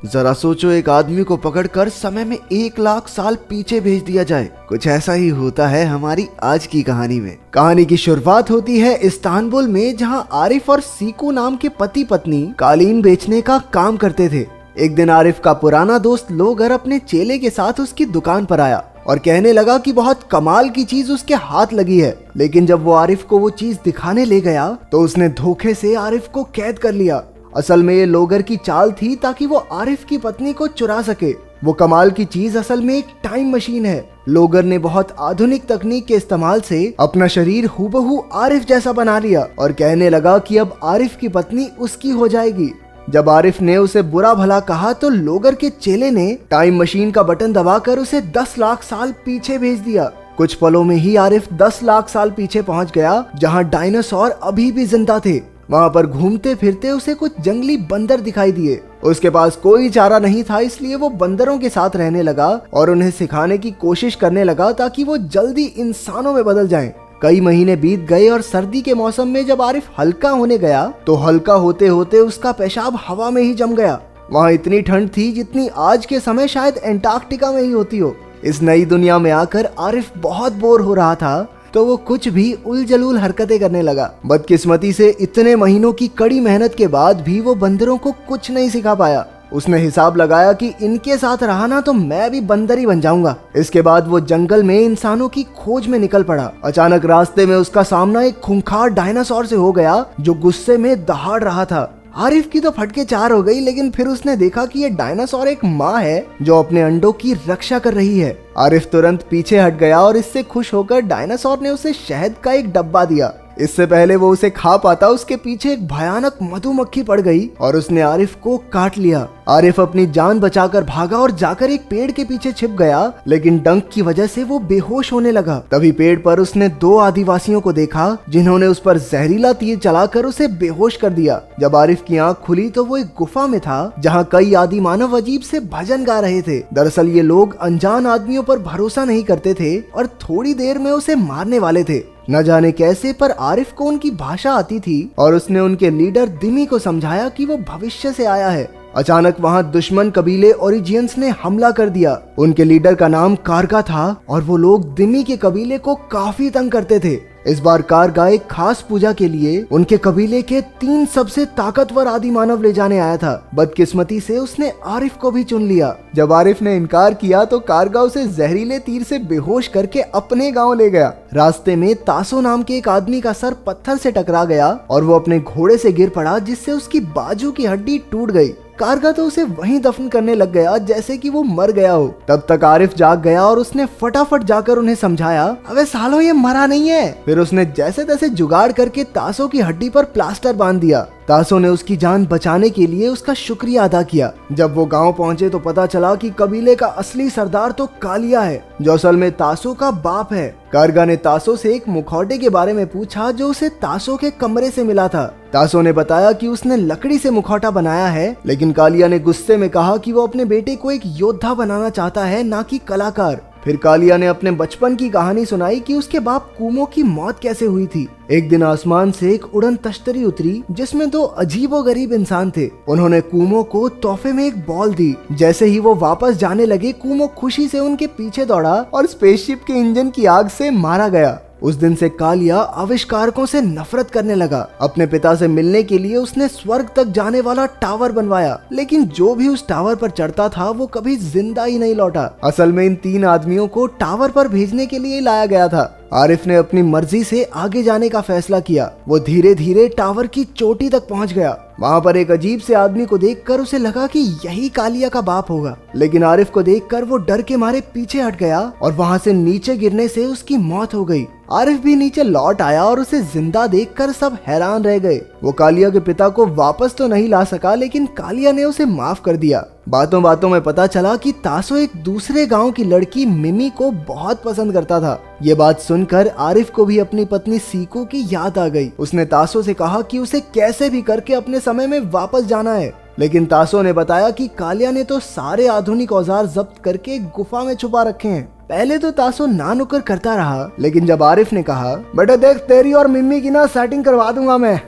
जरा सोचो, एक आदमी को पकड़कर समय में 1 लाख साल पीछे भेज दिया जाए। कुछ ऐसा ही होता है हमारी आज की कहानी में। कहानी की शुरुआत होती है इस्तांबुल में, जहां आरिफ और सीकू नाम के पति पत्नी कालीन बेचने का काम करते थे। एक दिन आरिफ का पुराना दोस्त लोगर अपने चेले के साथ उसकी दुकान पर आया और कहने लगा कि बहुत कमाल की चीज उसके हाथ लगी है। लेकिन जब वो आरिफ को वो चीज दिखाने ले गया तो उसने धोखे से आरिफ को कैद कर लिया। असल में ये लोगर की चाल थी ताकि वो आरिफ की पत्नी को चुरा सके। वो कमाल की चीज असल में एक टाइम मशीन है। लोगर ने बहुत आधुनिक तकनीक के इस्तेमाल से अपना शरीर हूबहू आरिफ जैसा बना लिया और कहने लगा कि अब आरिफ की पत्नी उसकी हो जाएगी। जब आरिफ ने उसे बुरा भला कहा तो लोगर के चेले ने टाइम मशीन का बटन दबाकर उसे 10 लाख साल पीछे भेज दिया। कुछ पलों में ही आरिफ 10 लाख साल पीछे पहुंच गया, जहां डायनासोर अभी भी जिंदा थे। वहां पर घूमते फिरते उसे कुछ जंगली बंदर दिखाई दिए। उसके पास कोई चारा नहीं था, इसलिए वो बंदरों के साथ रहने लगा और उन्हें सिखाने की कोशिश करने लगा ताकि वो जल्दी इंसानों में बदल जाएं। कई महीने बीत गए और सर्दी के मौसम में जब आरिफ हल्का होने गया तो हल्का होते होते उसका पेशाब हवा में ही जम गया। वहाँ इतनी ठंड थी जितनी आज के समय शायद एंटार्क्टिका में ही होती हो। इस नई दुनिया में आकर आरिफ बहुत बोर हो रहा था तो वो कुछ भी उलझलूल हरकतें करने लगा। बदकिस्मती से इतने महीनों की कड़ी मेहनत के बाद भी वो बंदरों को कुछ नहीं सिखा पाया। उसने हिसाब लगाया कि इनके साथ रहा ना तो मैं भी बंदर ही बन जाऊंगा। इसके बाद वो जंगल में इंसानों की खोज में निकल पड़ा। अचानक रास्ते में उसका सामना एक खूंखार डायनासोर से हो गया जो गुस्से में दहाड़ रहा था। आरिफ की तो फटके चार हो गई, लेकिन फिर उसने देखा कि ये डायनासोर एक माँ है जो अपने अंडों की रक्षा कर रही है। आरिफ तुरंत पीछे हट गया और इससे खुश होकर डायनासोर ने उसे शहद का एक डब्बा दिया। इससे पहले वो उसे खा पाता उसके पीछे एक भयानक मधुमक्खी पड़ गई और उसने आरिफ को काट लिया। आरिफ अपनी जान बचाकर भागा और जाकर एक पेड़ के पीछे छिप गया, लेकिन डंक की वजह से वो बेहोश होने लगा। तभी पेड़ पर उसने 2 आदिवासियों को देखा जिन्होंने उस पर जहरीला तीर चलाकर उसे बेहोश कर दिया। जब आरिफ की आंख खुली तो वो एक गुफा में था जहाँ कई आदि मानव अजीब से भजन गा रहे थे। दरअसल ये लोग अनजान आदमियों पर भरोसा नहीं करते थे और थोड़ी देर में उसे मारने वाले थे। न जाने कैसे पर आरिफ को उनकी भाषा आती थी और उसने उनके लीडर दिमी को समझाया कि वो भविष्य से आया है। अचानक वहां दुश्मन कबीले ओरिजियंस ने हमला कर दिया। उनके लीडर का नाम कारगा था और वो लोग दिमी के कबीले को काफी तंग करते थे। इस बार कारगा एक खास पूजा के लिए उनके कबीले के 3 सबसे ताकतवर आदि मानव ले जाने आया था। बदकिस्मती से उसने आरिफ को भी चुन लिया। जब आरिफ ने इनकार किया तो कारगा उसे जहरीले तीर से बेहोश करके अपने गांव ले गया। रास्ते में तासो नाम के एक आदमी का सर पत्थर से टकरा गया और वो अपने घोड़े से गिर पड़ा, जिससे उसकी बाजू की हड्डी टूट गई। कारगा तो उसे वहीं दफन करने लग गया जैसे कि वो मर गया हो। तब तक आरिफ जाग गया और उसने फटाफट जाकर उन्हें समझाया, अबे सालो ये मरा नहीं है। फिर उसने जैसे तैसे जुगाड़ करके तासो की हड्डी पर प्लास्टर बांध दिया। तासो ने उसकी जान बचाने के लिए उसका शुक्रिया अदा किया। जब वो गांव पहुंचे तो पता चला कि कबीले का असली सरदार तो कालिया है, जो असल में तासो का बाप है। कारगा ने तासो से एक मुखौटे के बारे में पूछा जो उसे तासो के कमरे से मिला था। तासो ने बताया कि उसने लकड़ी से मुखौटा बनाया है, लेकिन कालिया ने गुस्से में कहा कि वो अपने बेटे को एक योद्धा बनाना चाहता है, ना कि कलाकार। फिर कालिया ने अपने बचपन की कहानी सुनाई कि उसके बाप कूमो की मौत कैसे हुई थी। एक दिन आसमान से एक उड़न तश्तरी उतरी जिसमें 2 अजीबोगरीब इंसान थे। उन्होंने कूमो को तोहफे में एक बॉल दी। जैसे ही वो वापस जाने लगे, कूमो खुशी से उनके पीछे दौड़ा और स्पेसशिप के इंजन की आग से मारा गया। उस दिन से कालिया आविष्कारकों से नफरत करने लगा। अपने पिता से मिलने के लिए उसने स्वर्ग तक जाने वाला टावर बनवाया, लेकिन जो भी उस टावर पर चढ़ता था वो कभी जिंदा ही नहीं लौटा। असल में इन 3 आदमियों को टावर पर भेजने के लिए लाया गया था। आरिफ ने अपनी मर्जी से आगे जाने का फैसला किया। वो धीरे धीरे टावर की चोटी तक पहुंच गया। वहाँ पर एक अजीब से आदमी को देखकर उसे लगा कि यही कालिया का बाप होगा, लेकिन आरिफ को देखकर वो डर के मारे पीछे हट गया और वहाँ से नीचे गिरने से उसकी मौत हो गई। आरिफ भी नीचे लौट आया और उसे जिंदा देखकर सब हैरान रह गए। वो कालिया के पिता को वापस तो नहीं ला सका, लेकिन कालिया ने उसे माफ कर दिया। बातों बातों में पता चला कि तासो एक दूसरे गांव की लड़की मिमी को बहुत पसंद करता था। ये बात सुनकर आरिफ को भी अपनी पत्नी सीकू की याद आ गई। उसने तासो से कहा कि उसे कैसे भी करके अपने समय में वापस जाना है, लेकिन तासो ने बताया कि कालिया ने तो सारे आधुनिक औजार जब्त करके गुफा में छुपा रखे हैं। पहले तो तासो ना नुकर करता रहा, लेकिन जब आरिफ ने कहा बेटा देख तेरी और मिम्मी की ना सेटिंग करवा दूंगा मैं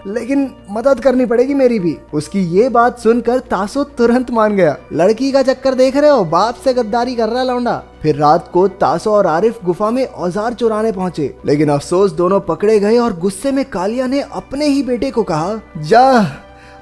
लेकिन मदद करनी पड़ेगी मेरी भी। उसकी ये बात सुनकर तासो तुरंत मान गया। लड़की का चक्कर देख रहे हो, बाप से गद्दारी कर रहा लौंडा। फिर रात को तासो और आरिफ गुफा में औजार चुराने पहुंचे, लेकिन अफसोस दोनों पकड़े गए और गुस्से में कालिया ने अपने ही बेटे को कहा जा,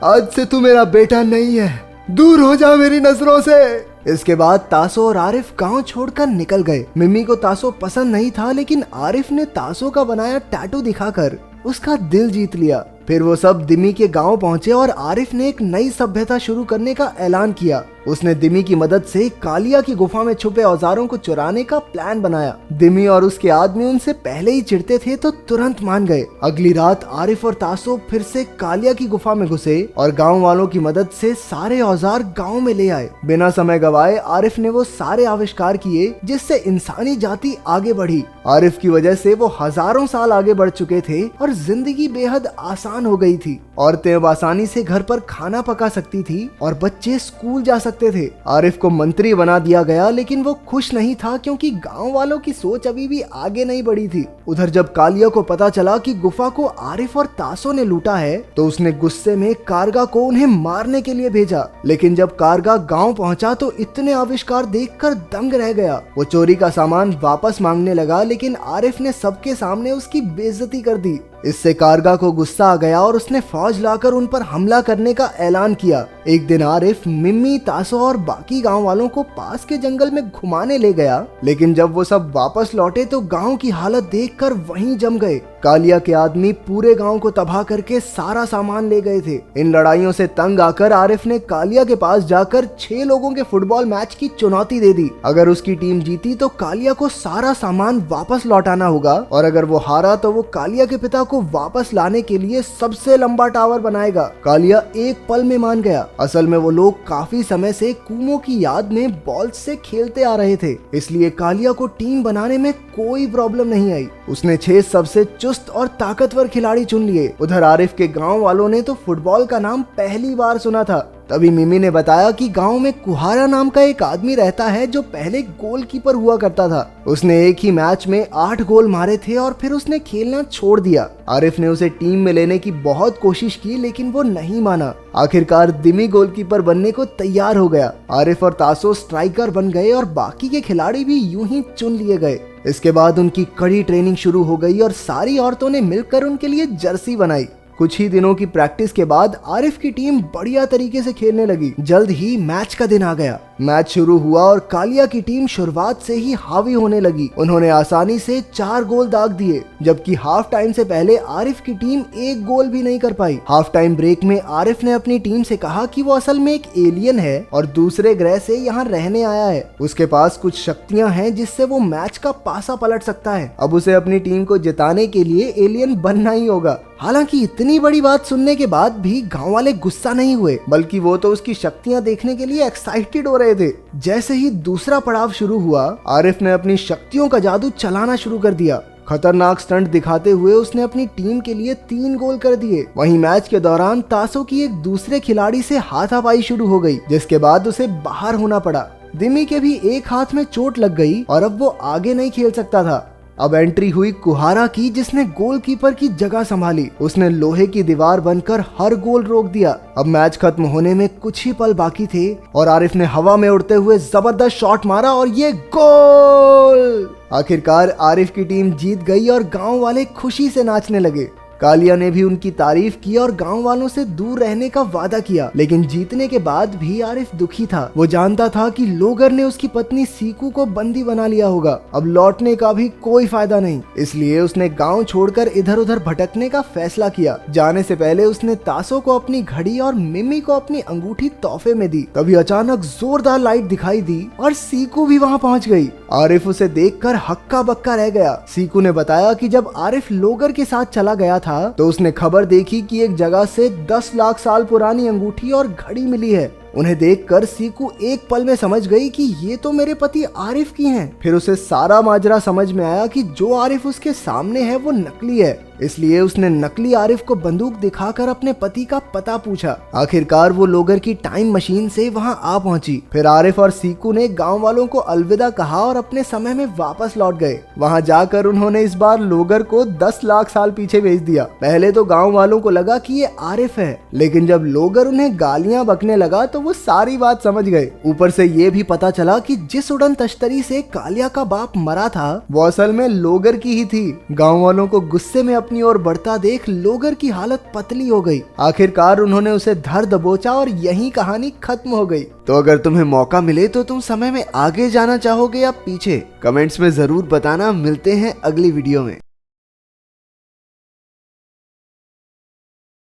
आज से तू मेरा बेटा नहीं है, दूर हो जा मेरी नजरों से। इसके बाद तासो और आरिफ गांव छोड़कर निकल गए। मिम्मी को तासो पसंद नहीं था, लेकिन आरिफ ने तासो का बनाया टैटू दिखाकर उसका दिल जीत लिया। फिर वो सब दिमी के गांव पहुंचे और आरिफ ने एक नई सभ्यता शुरू करने का ऐलान किया। उसने दिमी की मदद से कालिया की गुफा में छुपे औजारों को चुराने का प्लान बनाया। दिमी और उसके आदमी उनसे पहले ही चिढ़ते थे तो तुरंत मान गए। अगली रात आरिफ और तासो फिर से कालिया की गुफा में घुसे और गांव वालों की मदद से सारे औजार गांव में ले आए। बिना समय गवाए आरिफ ने वो सारे आविष्कार किए जिससे इंसानी जाति आगे बढ़ी। आरिफ की वजह से वो हजारों साल आगे बढ़ चुके थे और जिंदगी बेहद आसान हो गई थी। औरतें अब आसानी से घर पर खाना पका सकती थी और बच्चे स्कूल जा सकते थे। आरिफ को मंत्री बना दिया गया, लेकिन वो खुश नहीं था क्योंकि गांव वालों की सोच अभी भी आगे नहीं बढ़ी थी। उधर जब कालिया को पता चला कि गुफा को आरिफ और तासो ने लूटा है तो उसने गुस्से में कारगा को उन्हें मारने के लिए भेजा। लेकिन जब कारगा गांव पहुंचा तो इतने आविष्कार देखकर दंग रह गया। वो चोरी का सामान वापस मांगने लगा, लेकिन आरिफ ने सबके सामने उसकी बेइज्जती कर दी। इससे कारगा को गुस्सा आ गया और उसने फौज लाकर उन पर हमला करने का ऐलान किया। एक दिन आरिफ मिम्मी, तासो और बाकी गांव वालों को पास के जंगल में घुमाने ले गया, लेकिन जब वो सब वापस लौटे तो गांव की हालत देखकर वहीं जम गए। कालिया के आदमी पूरे गांव को तबाह करके सारा सामान ले गए थे। इन लड़ाइयों से तंग आकर आरिफ ने कालिया के पास जाकर 6 लोगों के फुटबॉल मैच की चुनौती दे दी। अगर उसकी टीम जीती तो कालिया को सारा सामान वापस लौटाना होगा और अगर वो हारा तो वो कालिया के पिता को वापस लाने के लिए सबसे लंबा टावर बनाएगा। कालिया एक पल में मान गया। असल में वो लोग काफी समय से कुमो की याद में बॉल से खेलते आ रहे थे, इसलिए कालिया को टीम बनाने में कोई प्रॉब्लम नहीं आई। उसने 6 सबसे चुस्त और ताकतवर खिलाड़ी चुन लिए। उधर आरिफ के गांव वालों ने तो फुटबॉल का नाम पहली बार सुना था। तभी मिमी ने बताया कि गांव में कुहारा नाम का एक आदमी रहता है जो पहले गोलकीपर हुआ करता था। उसने एक ही मैच में 8 गोल मारे थे और फिर उसने खेलना छोड़ दिया। आरिफ ने उसे टीम में लेने की बहुत कोशिश की, लेकिन वो नहीं माना। आखिरकार दिमी गोलकीपर बनने को तैयार हो गया। आरिफ और तासो स्ट्राइकर बन गए और बाकी के खिलाड़ी भी यूं ही चुन लिए गए। इसके बाद उनकी कड़ी ट्रेनिंग शुरू हो गई और सारी औरतों ने मिलकर उनके लिए जर्सी बनाई। कुछ ही दिनों की प्रैक्टिस के बाद आरिफ की टीम बढ़िया तरीके से खेलने लगी। जल्द ही मैच का दिन आ गया। मैच शुरू हुआ और कालिया की टीम शुरुआत से ही हावी होने लगी। उन्होंने आसानी से 4 गोल दाग दिए, जबकि हाफ टाइम से पहले आरिफ की टीम 1 गोल भी नहीं कर पाई। हाफ टाइम ब्रेक में आरिफ ने अपनी टीम से कहा कि वो असल में एक एलियन है और दूसरे ग्रह से यहाँ रहने आया है। उसके पास कुछ शक्तियाँ हैं जिससे वो मैच का पासा पलट सकता है। अब उसे अपनी टीम को जिताने के लिए एलियन बनना ही होगा। हालांकि इतनी बड़ी बात सुनने के बाद भी गांव वाले गुस्सा नहीं हुए, बल्कि वो तो उसकी शक्तियां देखने के लिए एक्साइटेड हो रहे थे। जैसे ही दूसरा पड़ाव शुरू हुआ, आरिफ ने अपनी शक्तियों का जादू चलाना शुरू कर दिया। खतरनाक स्टंट दिखाते हुए उसने अपनी टीम के लिए 3 गोल कर दिए। वहीं मैच के दौरान तासो की एक दूसरे खिलाड़ी से हाथापाई शुरू हो गई, जिसके बाद उसे बाहर होना पड़ा। दिमी के भी एक हाथ में चोट लग गई और अब वो आगे नहीं खेल सकता था। अब एंट्री हुई कुहारा की, जिसने गोलकीपर की जगह संभाली। उसने लोहे की दीवार बनकर हर गोल रोक दिया। अब मैच खत्म होने में कुछ ही पल बाकी थे और आरिफ ने हवा में उड़ते हुए जबरदस्त शॉट मारा और ये गोल! आखिरकार आरिफ की टीम जीत गई और गांव वाले खुशी से नाचने लगे। कालिया ने भी उनकी तारीफ की और गांव वालों से दूर रहने का वादा किया, लेकिन जीतने के बाद भी आरिफ दुखी था। वो जानता था कि लोगर ने उसकी पत्नी सीकू को बंदी बना लिया होगा। अब लौटने का भी कोई फायदा नहीं, इसलिए उसने गांव छोड़कर इधर उधर भटकने का फैसला किया। जाने से पहले उसने तासो को अपनी घड़ी और मिमी को अपनी अंगूठी तोहफे में दी। तभी अचानक जोरदार लाइट दिखाई दी और सीकू भी वहाँ पहुँच गई। आरिफ उसे देखकर हक्का बक्का रह गया। सीकू ने बताया कि जब आरिफ लोगर के साथ चला गया था तो उसने खबर देखी कि एक जगह से 10 लाख साल पुरानी अंगूठी और घड़ी मिली है। उन्हें देखकर सीकू एक पल में समझ गई कि ये तो मेरे पति आरिफ की हैं। फिर उसे सारा माजरा समझ में आया कि जो आरिफ उसके सामने है वो नकली है, इसलिए उसने नकली आरिफ को बंदूक दिखाकर अपने पति का पता पूछा। आखिरकार वो लोगर की टाइम मशीन से वहां आ पहुंची। फिर आरिफ और सीकू ने गांव वालों को अलविदा कहा और अपने समय में वापस लौट गए। वहां जाकर उन्होंने इस बार लोगर को 10 लाख साल पीछे भेज दिया। पहले तो गांव वालों को लगा कि ये आरिफ है, लेकिन जब लोगर उन्हें गालियां बकने लगा तो वो सारी बात समझ गए। ऊपर से ये भी पता चला कि जिस उड़न तश्तरी से कालिया का बाप मरा था वो असल में लोगर की ही थी। गाँव वालों को गुस्से में अपनी ओर बढ़ता देख लोगर की हालत पतली हो गई। आखिरकार उन्होंने उसे धर दबोचा और यही कहानी खत्म हो गई। तो अगर तुम्हें मौका मिले तो तुम समय में आगे जाना चाहोगे या पीछे? कमेंट्स में जरूर बताना। मिलते हैं अगली वीडियो में।